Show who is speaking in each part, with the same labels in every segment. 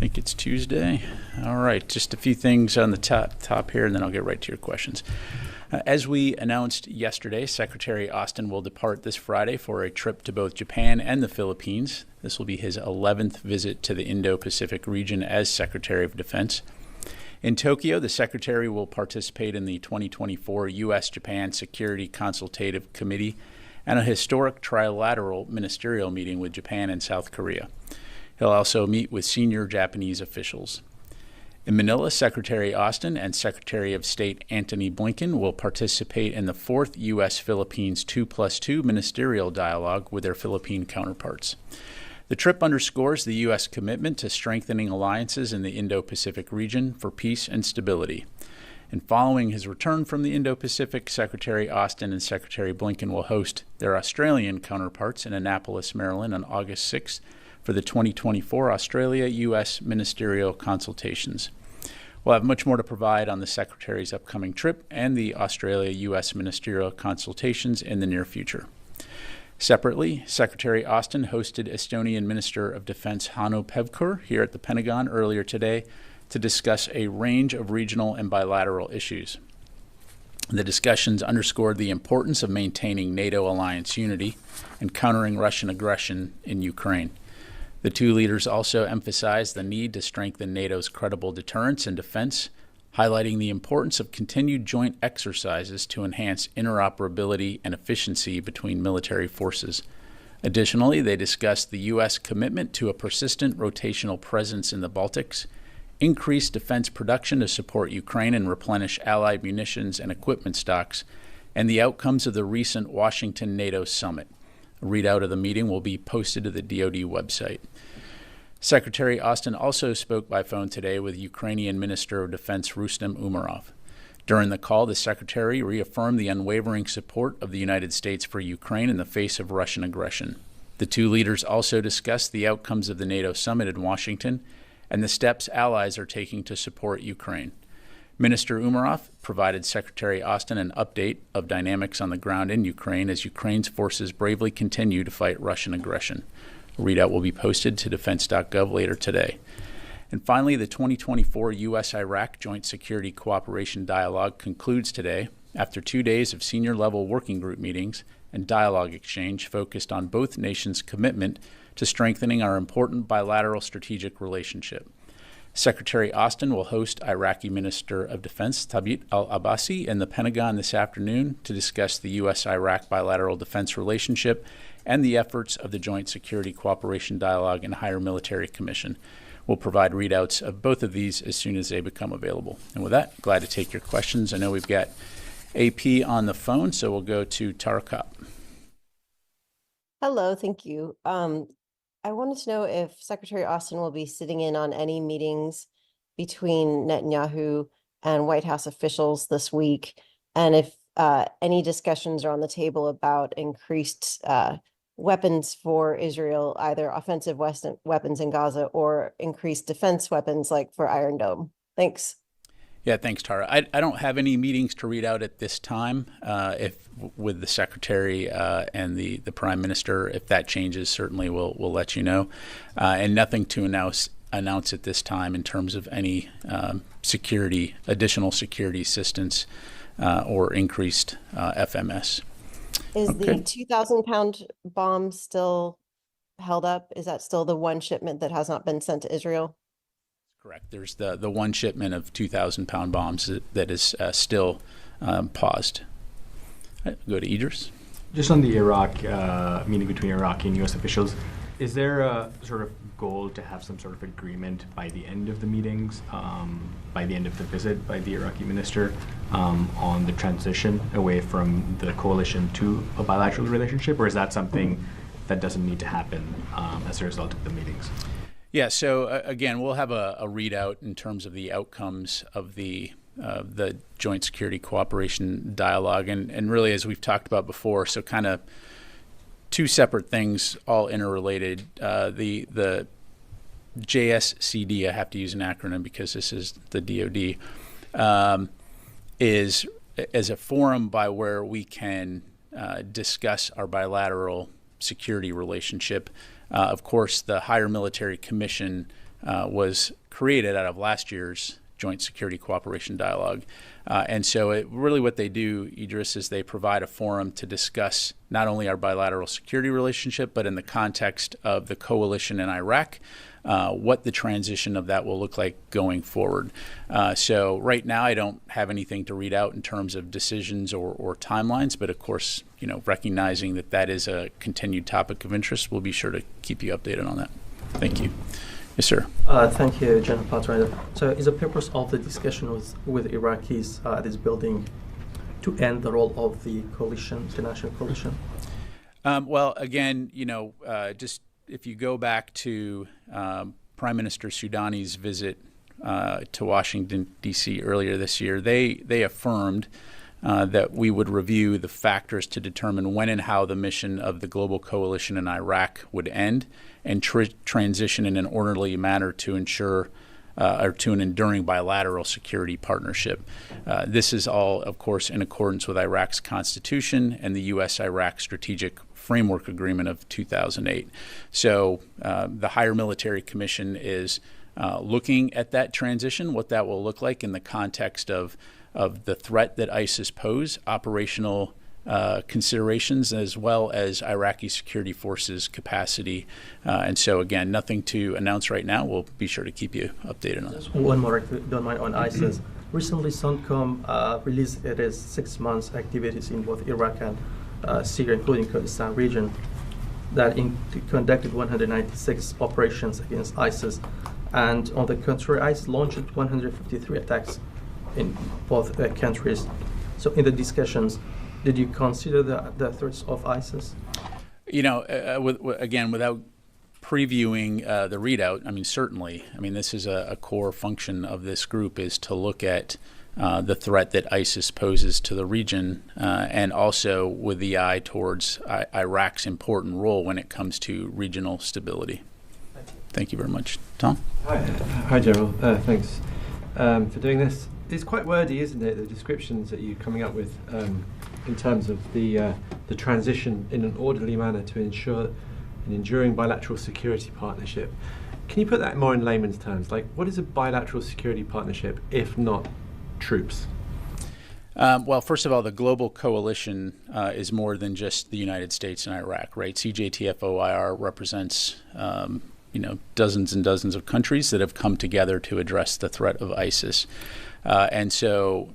Speaker 1: think it's Tuesday. All right, just a few things on the top here, and then I'll get right to your questions. As we announced yesterday, Secretary Austin will depart this Friday for a trip to both Japan and the Philippines. This will be his 11th visit to the Indo-Pacific region as Secretary of Defense. In Tokyo, the Secretary will participate in the 2024 U.S.-Japan Security Consultative Committee and a historic trilateral ministerial meeting with Japan and South Korea. He'll also meet with senior Japanese officials. In Manila, Secretary Austin and Secretary of State Antony Blinken will participate in the 4th U.S.-Philippines 2+2 ministerial dialogue with their Philippine counterparts. The trip underscores the U.S. commitment to strengthening alliances in the Indo-Pacific region for peace and stability. And following his return from the Indo-Pacific, Secretary Austin and Secretary Blinken will host their Australian counterparts in Annapolis, Maryland on August 6th for the 2024 Australia-U.S. ministerial consultations. We'll have much more to provide on the Secretary's upcoming trip and the Australia-U.S. ministerial consultations in the near future. Separately, Secretary Austin hosted Estonian Minister of Defense Hanno Pevkur here at the Pentagon earlier today to discuss a range of regional and bilateral issues. The discussions underscored the importance of maintaining NATO alliance unity and countering Russian aggression in Ukraine. The two leaders also emphasized the need to strengthen NATO's credible deterrence and defense, highlighting the importance of continued joint exercises to enhance interoperability and efficiency between military forces. Additionally, they discussed the U.S. commitment to a persistent rotational presence in the Baltics, increased defense production to support Ukraine and replenish allied munitions and equipment stocks, and the outcomes of the recent Washington NATO summit. A readout of the meeting will be posted to the DoD website. Secretary Austin also spoke by phone today with Ukrainian Minister of Defense Rustem Umerov. During the call, the Secretary reaffirmed the unwavering support of the United States for Ukraine in the face of Russian aggression. The two leaders also discussed the outcomes of the NATO summit in Washington and the steps allies are taking to support Ukraine. Minister Umerov provided Secretary Austin an update of dynamics on the ground in Ukraine as Ukraine's forces bravely continue to fight Russian aggression. A readout will be posted to defense.gov later today. And finally, the 2024 U.S.-Iraq Joint Security Cooperation Dialogue concludes today after 2 days of senior-level working group meetings and dialogue exchange focused on both nations' commitment to strengthening our important bilateral strategic relationship. Secretary Austin will host Iraqi Minister of Defense Thabit al-Abbasi in the Pentagon this afternoon to discuss the U.S.-Iraq bilateral defense relationship and the efforts of the Joint Security Cooperation Dialogue and Higher Military Commission. We'll provide readouts of both of these as soon as they become available. And with that, glad to take your questions. I know we've got AP on the phone, so we'll go to Tara Kopp.
Speaker 2: Hello, thank you. I wanted to know if Secretary Austin will be sitting in on any meetings between Netanyahu and White House officials this week, and if any discussions are on the table about increased weapons for Israel, either offensive weapons in Gaza or increased defense weapons like for Iron Dome. Thanks.
Speaker 1: Yeah, thanks, Tara. I don't have any meetings to read out at this time. If with the Secretary and the Prime Minister, if that changes, certainly we'll let you know. And nothing to announce at this time in terms of any additional security assistance or increased FMS.
Speaker 2: Is the 2,000-pound bomb still held up? Is that still the one shipment that has not been sent to Israel?
Speaker 1: Correct. There's the one shipment of 2,000-pound bombs that is still paused. Right, go to Idris.
Speaker 3: Just on the Iraq meeting between Iraqi and U.S. officials, is there a sort of goal to have some sort of agreement by the end of the meetings, by the end of the visit by the Iraqi minister, on the transition away from the coalition to a bilateral relationship, or is that something that doesn't need to happen as a result of the meetings?
Speaker 1: Yeah, so again, we'll have a readout in terms of the outcomes of the Joint Security Cooperation Dialogue. And really, as we've talked about before, so kind of two separate things, all interrelated. The JSCD, I have to use an acronym because this is the DoD, is as a forum by where we can discuss our bilateral security relationship. Of course, the Higher Military Commission was created out of last year's Joint Security Cooperation Dialogue. And so really what they do, Idris, is they provide a forum to discuss not only our bilateral security relationship, but in the context of the coalition in Iraq, what the transition of that will look like going forward. So right now I don't have anything to read out in terms of decisions or timelines, but of course, recognizing that that is a continued topic of interest, we'll be sure to keep you updated on that. Thank you. Yes, sir.
Speaker 4: Thank you, General Ryder. So is the purpose of the discussion with Iraqis at this building to end the role of the coalition, international coalition?
Speaker 1: Well, again, just if you go back to Prime Minister Soudani's visit to Washington, D.C. earlier this year, they affirmed that we would review the factors to determine when and how the mission of the global coalition in Iraq would end and transition in an orderly manner to ensure or to an enduring bilateral security partnership. This is all, of course, in accordance with Iraq's constitution and the U.S.-Iraq Strategic Framework Agreement of 2008. So the Higher Military Commission is looking at that transition, what that will look like in the context of the threat that ISIS pose, operational considerations, as well as Iraqi security forces capacity. And so, again, nothing to announce right now. We'll be sure to keep you updated on this.
Speaker 4: One more, if you don't mind, on ISIS. Recently, CENTCOM released its 6 months activities in both Iraq and Syria, including Kurdistan region, that conducted 196 operations against ISIS. And on the contrary, ISIS launched 153 attacks in both countries. So in the discussions, did you consider the threats of ISIS?
Speaker 1: Again, without previewing the readout, certainly. This is a core function of this group, is to look at the threat that ISIS poses to the region, and also with the eye towards Iraq's important role when it comes to regional stability. Thank you very much. Tom?
Speaker 5: Hi, General. Thanks for doing this. It's quite wordy, isn't it, the descriptions that you're coming up with in terms of the transition in an orderly manner to ensure an enduring bilateral security partnership. Can you put that more in layman's terms? Like, what is a bilateral security partnership if not troops?
Speaker 1: Well, first of all, the global coalition is more than just the United States and Iraq, right? CJTF-OIR represents dozens and dozens of countries that have come together to address the threat of ISIS. And so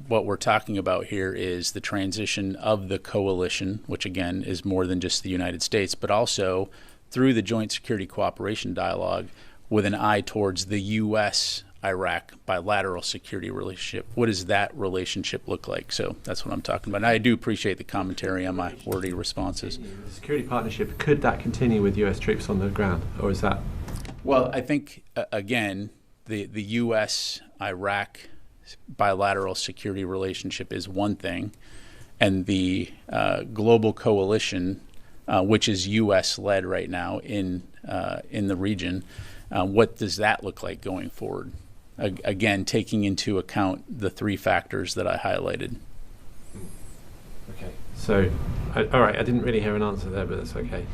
Speaker 1: what we're talking about here is the transition of the coalition, which again is more than just the United States, but also through the Joint Security Cooperation Dialogue with an eye towards the U.S.-Iraq bilateral security relationship. What does that relationship look like? So that's what I'm talking about. And I do appreciate the commentary on my wordy responses.
Speaker 5: The security partnership, could that continue with U.S. troops on the ground, or is that?
Speaker 1: Well, I think, again, the U.S.-Iraq bilateral security relationship is one thing, and the global coalition, which is U.S.-led right now in the region, what does that look like going forward? Again, taking into account the three factors that I highlighted.
Speaker 5: Okay. So, all right, I didn't really hear an answer there, but that's okay.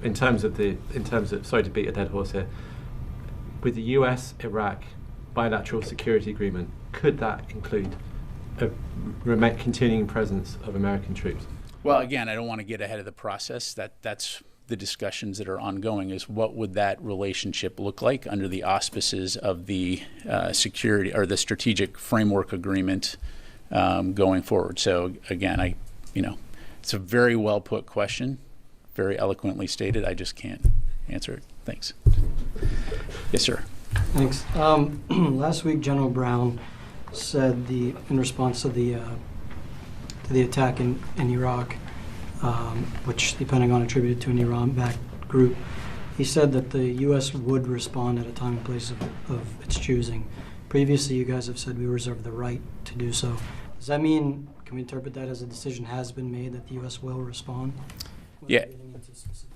Speaker 5: In terms of sorry to beat a dead horse here, with the U.S.-Iraq bilateral security agreement, could that include a continuing presence of American troops?
Speaker 1: Well, again, I don't want to get ahead of the process. That's the discussions that are ongoing, is what would that relationship look like under the auspices of the security or the strategic framework agreement going forward. So again, it's a very well put question, very eloquently stated. I just can't answer it. Thanks. Yes, sir.
Speaker 6: Thanks. Last week, General Brown said in response to the attack in Iraq, which the Pentagon attributed to an Iran-backed group, he said that the U.S. would respond at a time and place of its choosing. Previously, you guys have said we reserve the right to do so. Does that mean, can we interpret that as a decision has been made that the U.S. will respond?
Speaker 1: Yeah.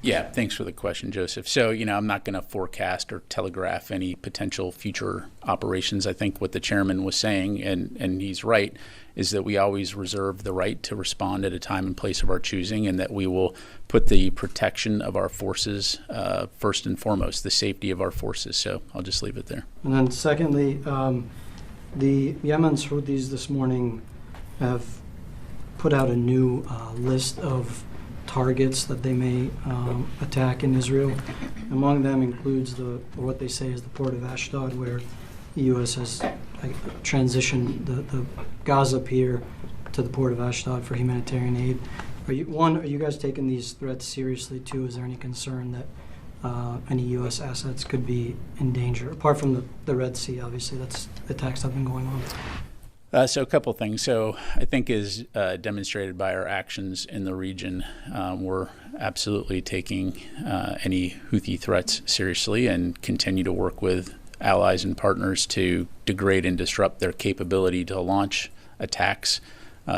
Speaker 1: Yeah, thanks for the question, Joseph. So, I'm not going to forecast or telegraph any potential future operations. I think what the chairman was saying, and he's right, is that we always reserve the right to respond at a time and place of our choosing, and that we will put the protection of our forces first and foremost, the safety of our forces. So I'll just leave it there.
Speaker 6: And then secondly, the Yemen's Houthis this morning have put out a new list of targets that they may attack in Israel. Among them includes what they say is the port of Ashdod, where the U.S. has transitioned the Gaza pier to the port of Ashdod for humanitarian aid. Are you guys taking these threats seriously too? Is there any concern that any U.S. assets could be in danger, apart from the Red Sea? Obviously, that's attacks have been going on.
Speaker 1: So a couple things. So I think as demonstrated by our actions in the region, we're absolutely taking any Houthi threats seriously and continue to work with allies and partners to degrade and disrupt their capability to launch attacks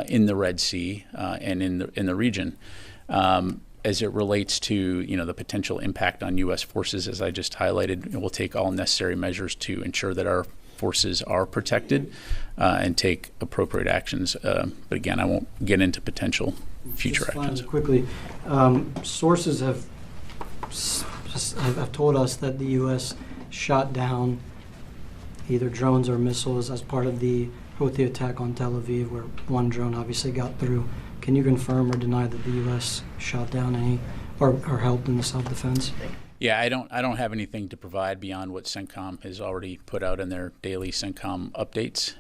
Speaker 1: in the Red Sea and in the region. As it relates to the potential impact on U.S. forces, as I just highlighted, we'll take all necessary measures to ensure that our forces are protected and take appropriate actions. But again, I won't get into potential future actions.
Speaker 6: Quickly, sources have told us that the U.S. shot down either drones or missiles as part of the Houthi attack on Tel Aviv, where one drone obviously got through. Can you confirm or deny that the U.S. shot down any or helped in the self-defense?
Speaker 1: Yeah, I don't have anything to provide beyond what CENTCOM has already put out in their daily CENTCOM updates.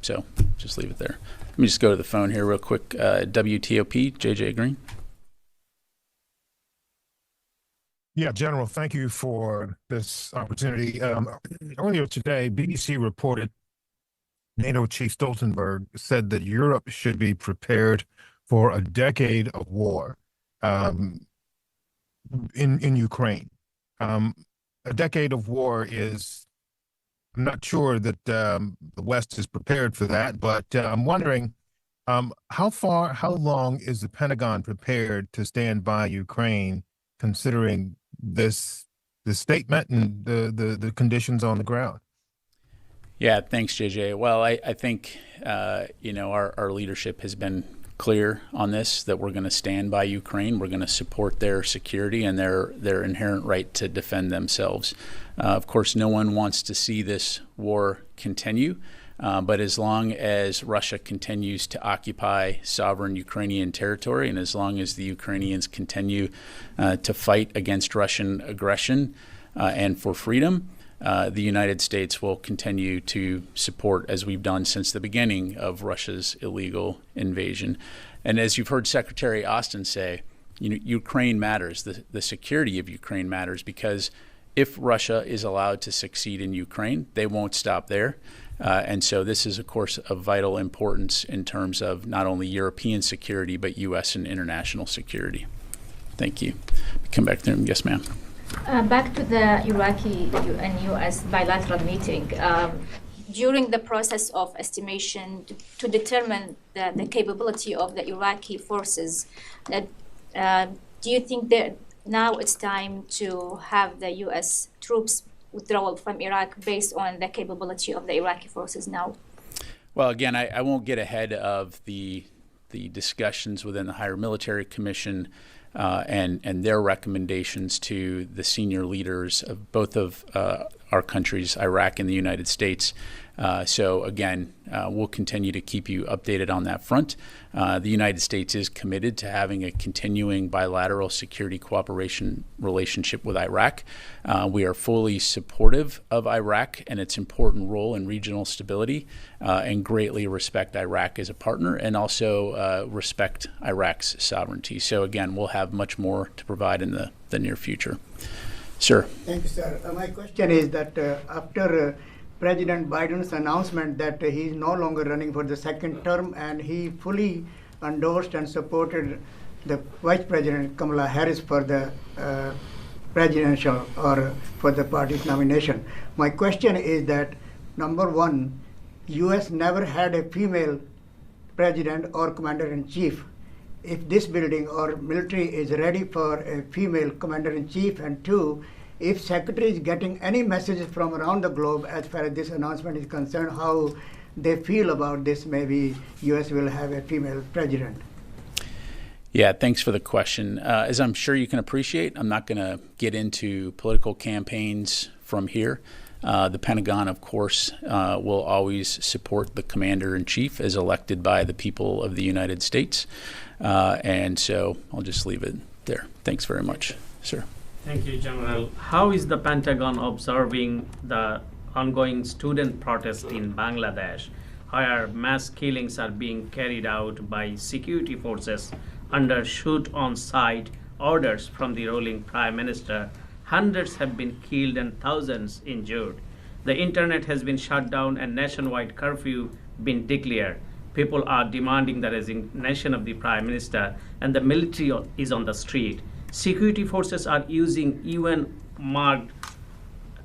Speaker 1: So just leave it there. Let me just go to the phone here real quick. WTOP, JJ Green.
Speaker 7: Yeah, General, thank you for this opportunity. Earlier today, BBC reported NATO Chief Stoltenberg said that Europe should be prepared for a decade of war in Ukraine. A decade of war is, I'm not sure that the West is prepared for that, but I'm wondering how long is the Pentagon prepared to stand by Ukraine, considering the statement and the conditions on the ground?
Speaker 1: Yeah, thanks, JJ. Well, I think our leadership has been clear on this, that we're going to stand by Ukraine. We're going to support their security and their inherent right to defend themselves. Of course, no one wants to see this war continue, but as long as Russia continues to occupy sovereign Ukrainian territory, and as long as the Ukrainians continue to fight against Russian aggression and for freedom, the United States will continue to support, as we've done since the beginning of Russia's illegal invasion. And as you've heard Secretary Austin say, Ukraine matters. The security of Ukraine matters, because if Russia is allowed to succeed in Ukraine, they won't stop there. And so this is, of course, of vital importance in terms of not only European security, but U.S. and international security. Thank you. Come back there. Yes, ma'am.
Speaker 8: Back to the Iraqi and U.S. bilateral meeting. During the process of estimation to determine the capability of the Iraqi forces, do you think that now it's time to have the U.S. troops withdrawal from Iraq based on the capability of the Iraqi forces now?
Speaker 1: Well, again, I won't get ahead of the discussions within the Higher Military Commission and their recommendations to the senior leaders of both of our countries, Iraq and the United States. So again, we'll continue to keep you updated on that front. The United States is committed to having a continuing bilateral security cooperation relationship with Iraq. We are fully supportive of Iraq and its important role in regional stability, and greatly respect Iraq as a partner, and also respect Iraq's sovereignty. So again, we'll have much more to provide in the near future. Sir.
Speaker 9: Thank you, sir. My question is that after President Biden's announcement that he is no longer running for the second term, and he fully endorsed and supported the Vice President Kamala Harris for the presidential or for the party's nomination. My question is that, number one, U.S. never had a female president or commander-in-chief. if this building or military is ready for a female commander-in-chief, and two, if Secretary is getting any messages from around the globe as far as this announcement is concerned, how they feel about this, maybe U.S. will have a female president.
Speaker 1: Yeah, thanks for the question. As I'm sure you can appreciate, I'm not going to get into political campaigns from here. The Pentagon, of course, will always support the Commander-in-Chief as elected by the people of the United States. And so I'll just leave it there. Thanks very much, sir.
Speaker 10: Thank you, General. How is the Pentagon observing the ongoing student protest in Bangladesh, where mass killings are being carried out by security forces under shoot-on-sight orders from the ruling Prime Minister? Hundreds have been killed and thousands injured. The internet has been shut down and nationwide curfew been declared. People are demanding the resignation of the Prime Minister, and the military is on the street. Security forces are using UN-marked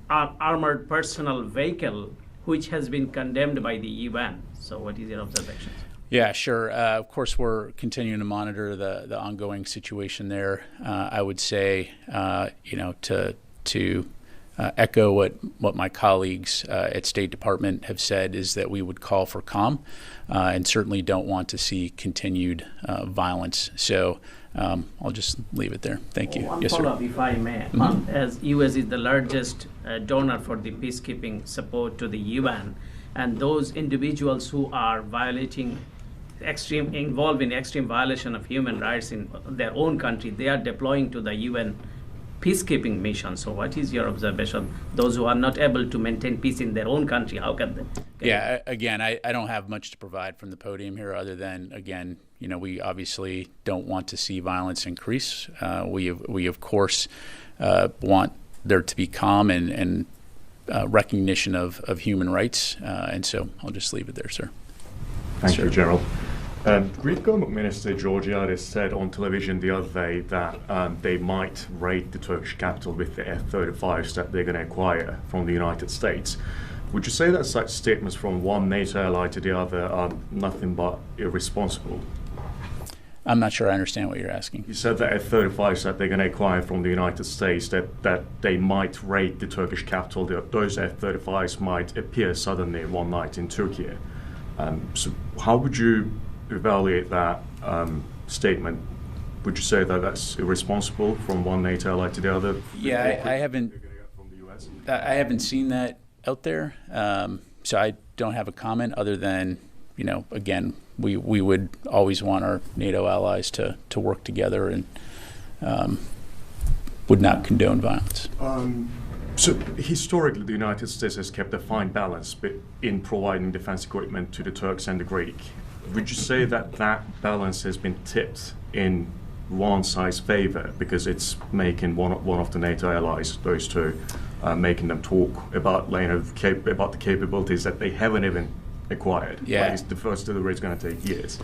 Speaker 10: armored personal vehicle, which has been condemned by the UN. So what is your observation?
Speaker 1: Yeah, sure. Of course, we're continuing to monitor the ongoing situation there. I would say, to echo what my colleagues at State Department have said, is that we would call for calm and certainly don't want to see continued violence. So I'll just leave it there. Thank you.
Speaker 10: One
Speaker 1: Yes, sir.
Speaker 10: follow-up, if I may. As U.S. is the largest donor for the peacekeeping support to the UN, and those individuals who are involved in extreme violation of human rights in their own country, they are deploying to the UN peacekeeping mission. So what is your observation? Those who are not able to maintain peace in their own country, how can they?
Speaker 1: Yeah, again, I don't have much to provide from the podium here other than, again, we obviously don't want to see violence increase. We of course, want there to be calm and recognition of human rights. And so I'll just leave it there, sir.
Speaker 11: Thank you, General. Greek Government Minister Georgiadis said on television the other day that they might raid the Turkish capital with the F-35s that they're going to acquire from the United States. Would you say that such statements from one NATO ally to the other are nothing but irresponsible?
Speaker 1: I'm not sure I understand what you're asking.
Speaker 11: You said that F-35s that they're going to acquire from the United States, that they might raid the Turkish capital. Those F-35s might appear suddenly one night in Turkey. So how would you evaluate that statement? Would you say that that's irresponsible from one NATO ally to the other?
Speaker 1: Yeah, I haven't.
Speaker 11: From the US?
Speaker 1: I haven't seen that out there, so I don't have a comment other than, again, we would always want our NATO allies to work together and would not condone violence.
Speaker 11: So historically, the United States has kept a fine balance in providing defense equipment to the Turks and the Greek. Would you say that that balance has been tipped in one side's favor because it's making one of the NATO allies, those two, making them talk about about the capabilities that they haven't even acquired?
Speaker 1: Yeah.
Speaker 11: Like the first delivery is going to take years.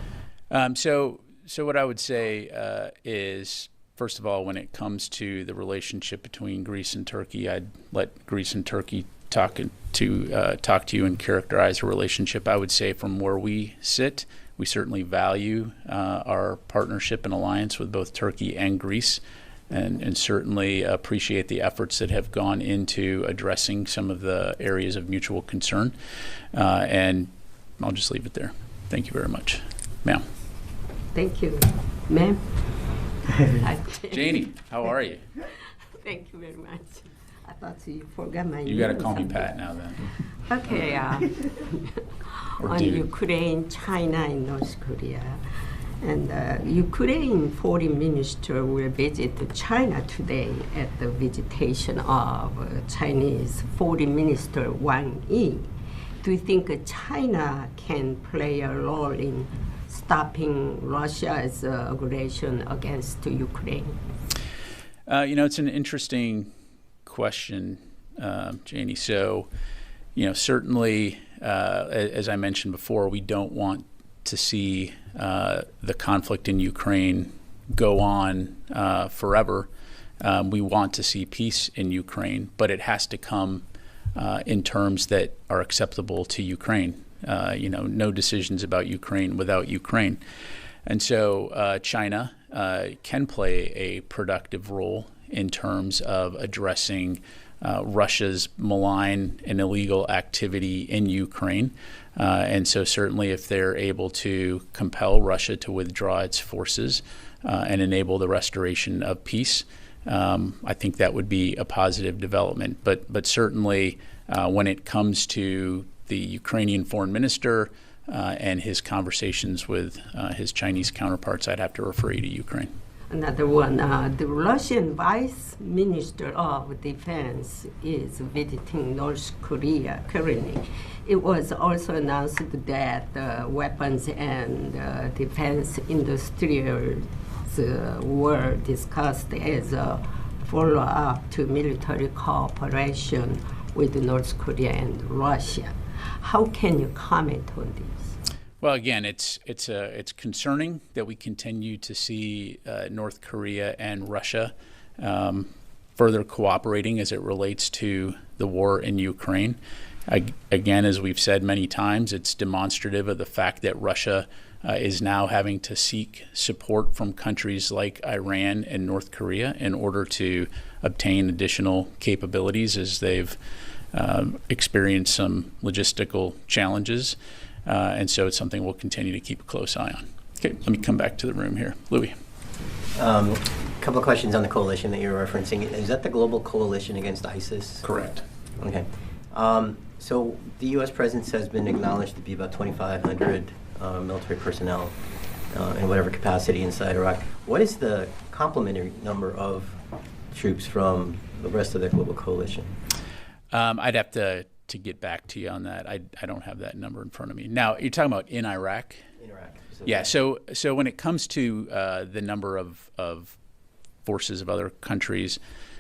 Speaker 1: So what I would say is, first of all, when it comes to the relationship between Greece and Turkey, I'd let Greece and Turkey talk to you and characterize a relationship. I would say from where we sit, we certainly value our partnership and alliance with both Turkey and Greece, and certainly appreciate the efforts that have gone into addressing some of the areas of mutual concern. And I'll just leave it there. Thank you very much. Ma'am.
Speaker 12: Thank you. Ma'am.
Speaker 1: Janie, how are you?
Speaker 12: Thank you very much. I thought you forgot my name.
Speaker 1: You got to call me Pat now then.
Speaker 12: Okay. On
Speaker 1: dude.
Speaker 12: Ukraine, China, and North Korea. And Ukraine foreign minister will visit China today at the visitation of Chinese foreign minister Wang Yi. Do you think China can play a role in stopping Russia's aggression against Ukraine?
Speaker 1: It's an interesting question, Janie. So, certainly, as I mentioned before, we don't want to see the conflict in Ukraine go on forever. We want to see peace in Ukraine, but it has to come in terms that are acceptable to Ukraine. No decisions about Ukraine without Ukraine. And so China can play a productive role in terms of addressing Russia's malign and illegal activity in Ukraine. And so certainly if they're able to compel Russia to withdraw its forces and enable the restoration of peace, I think that would be a positive development. But certainly when it comes to the Ukrainian foreign minister and his conversations with his Chinese counterparts, I'd have to refer you to Ukraine.
Speaker 12: Another one, the Russian Vice Minister of Defense is visiting North Korea currently. It was also announced that weapons and defense industries were discussed as a follow-up to military cooperation with North Korea and Russia. How can you comment on this?
Speaker 1: Well, again, it's concerning that we continue to see North Korea and Russia further cooperating as it relates to the war in Ukraine. Again, as we've said many times, it's demonstrative of the fact that Russia is now having to seek support from countries like Iran and North Korea in order to obtain additional capabilities as they've experienced some logistical challenges. And so it's something we'll continue to keep a close eye on. Okay, let me come back to the room here. Louis.
Speaker 13: A couple of questions on the coalition that you're referencing. Is that the global coalition against ISIS?
Speaker 1: Correct.
Speaker 13: Okay. So the U.S. presence has been acknowledged to be about 2,500 military personnel in whatever capacity inside Iraq. What is the complementary number of troops from the rest of the global coalition?
Speaker 1: I'd have to get back to you on that. I don't have that number in front of me. Now, you're talking about in Iraq?
Speaker 13: In Iraq.
Speaker 1: Yeah, so when it comes to the number of forces of other countries,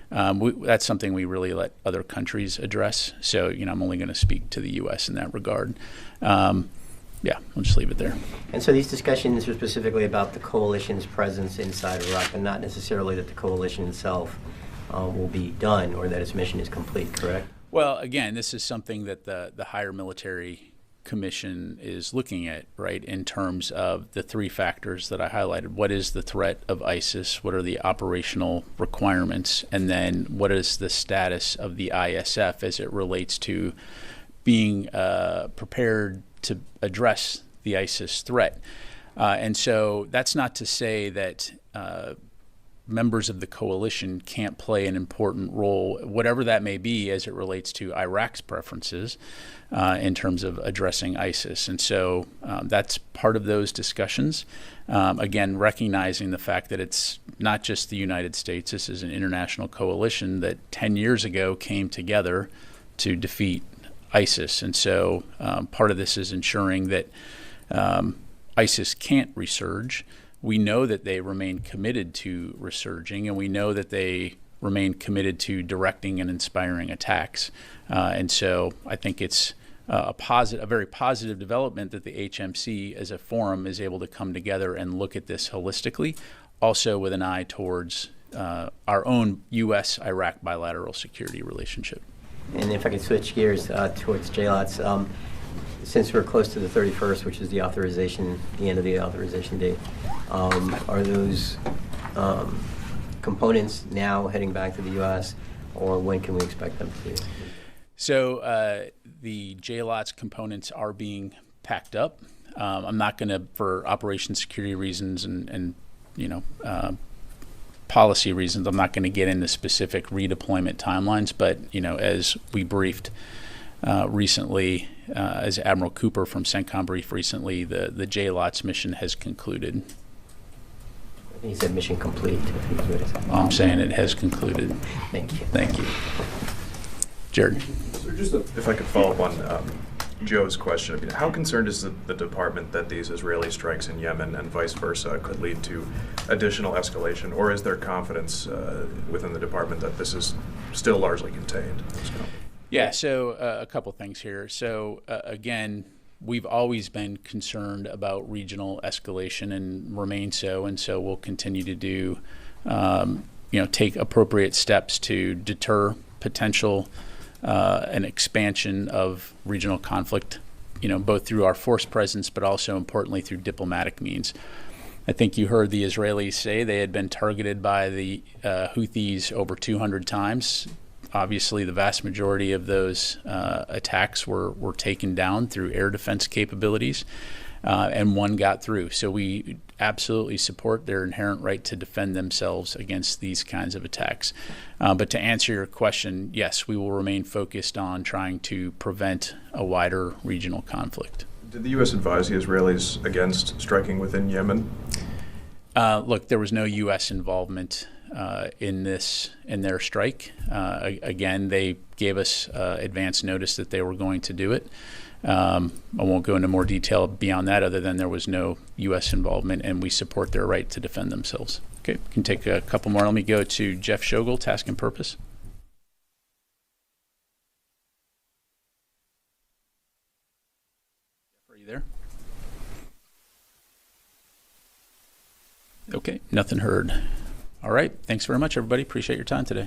Speaker 1: that's something we really let other countries address. So, I'm only going to speak to the U.S. in that regard. Yeah, I'll just leave it there.
Speaker 13: And so these discussions are specifically about the coalition's presence inside Iraq and not necessarily that the coalition itself will be done or that its mission is complete, correct?
Speaker 1: Well, again, this is something that the higher military commission is looking at, right, in terms of the three factors that I highlighted. What is the threat of ISIS? What are the operational requirements? And then what is the status of the ISF as it relates to being prepared to address the ISIS threat? And so that's not to say that members of the coalition can't play an important role, whatever that may be, as it relates to Iraq's preferences in terms of addressing ISIS. And so that's part of those discussions. Again, recognizing the fact that it's not just the United States, this is an international coalition that 10 years ago came together to defeat ISIS. And so part of this is ensuring that ISIS can't resurge. We know that they remain committed to resurging, and we know that they remain committed to directing and inspiring attacks. And so I think it's a very positive development that the HMC as a forum is able to come together and look at this holistically, also with an eye towards our own U.S.-Iraq bilateral security relationship.
Speaker 13: And if I could switch gears towards JLOTS, since we're close to the 31st, which is the end of the authorization date, are those components now heading back to the U.S., or when can we expect them to?
Speaker 1: So the JLOTS components are being packed up. I'm not going to, for operation security reasons and policy reasons, I'm not going to get into specific redeployment timelines. But as we briefed recently, as Admiral Cooper from CENTCOM briefed recently, the JLOTS mission has concluded.
Speaker 13: He said mission complete.
Speaker 1: I'm saying it has concluded.
Speaker 13: Thank you.
Speaker 1: Thank you. Jared.
Speaker 14: So just if I could follow up on Joe's question, I mean, how concerned is the department that these Israeli strikes in Yemen and vice versa could lead to additional escalation, or is there confidence within the department that this is still largely contained?
Speaker 1: Yeah, so a couple things here. So again, we've always been concerned about regional escalation and remain so, and so we'll continue to do, take appropriate steps to deter potential an expansion of regional conflict, both through our force presence, but also importantly through diplomatic means. I think you heard the Israelis say they had been targeted by the Houthis over 200 times. Obviously, the vast majority of those attacks were taken down through air defense capabilities, and one got through. So we absolutely support their inherent right to defend themselves against these kinds of attacks. But to answer your question, yes, we will remain focused on trying to prevent a wider regional conflict.
Speaker 14: Did the U.S. advise the Israelis against striking within Yemen?
Speaker 1: Look, there was no U.S. involvement in their strike. Again, they gave us advance notice that they were going to do it. I won't go into more detail beyond that, other than there was no U.S. involvement, and we support their right to defend themselves. Okay, we can take a couple more. Let me go to Jeff Shogel, Task and Purpose. Are you there? Okay, nothing heard. All right, thanks very much, everybody. Appreciate your time today.